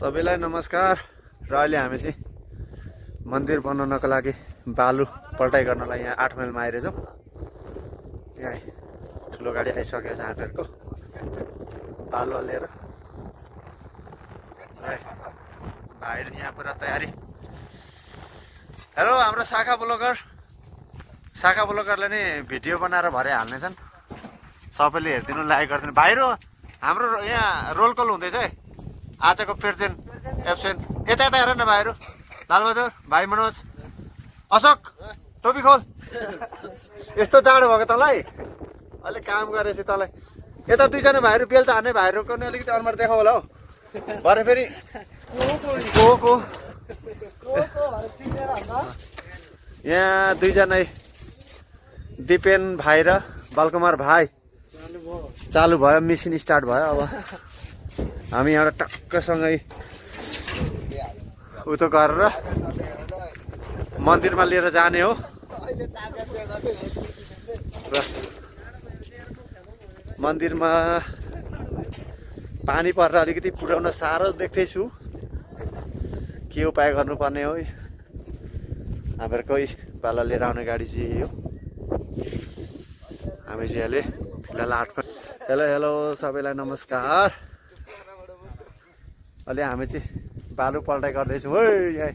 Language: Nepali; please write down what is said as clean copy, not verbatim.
सबैलाई नमस्कार। र अहिले हामी चाहिँ मन्दिर बनाउनको लागि बालु पल्टाइ गर्नलाई यहाँ 8 माइलमा आइरहेछौँ। यहाँ ठुलो गाडी आइसकेको छ हामीहरूको बालु लिएर। भाइहरू यहाँ पुरा तयारी। हेलो हाम्रो शाखा ब्लगरले नि भिडियो बनाएर भरे हाल्नेछन्। सबैले हेरिदिनु, लाइक गरिदिनु। भाइहरू हाम्रो यहाँ रोल कल हुँदैछ है। आजको प्रेजेन्ट एब्सेन्ट यता यता हेर न भाइहरू। लालबहादुर, भाइ मनोज, अशोक टोपी खोल। यस्तो चाँडो भएको तँलाई, अलिक काम गरेपछि तँलाई। यता दुईजना भाइहरू बेलचा हान्ने भाइहरूको नि अलिकति अनुहार देखाऊ होला हौ। भरे फेरि को यहाँ दुईजना दिपेन भाइ र बालकुमार भाइ चालु भयो, मिसिन स्टार्ट भयो। अब हामी यहाँ टक्कसँगै उतो गरेर मन्दिरमा लिएर जाने हो। र मन्दिरमा पानी परेर अलिकति पुर्याउन साह्रो देख्दैछु। के उपाय गर्नुपर्ने हो। हामीहरूकै पाला लिएर आउने गाडी चाहिँ यो। हामी चाहिँ अहिले फिलहाल 8 हेलो सबैलाई नमस्कार। अहिले हामी चाहिँ बालु पल्टाइ गर्दैछौँ है। यहाँ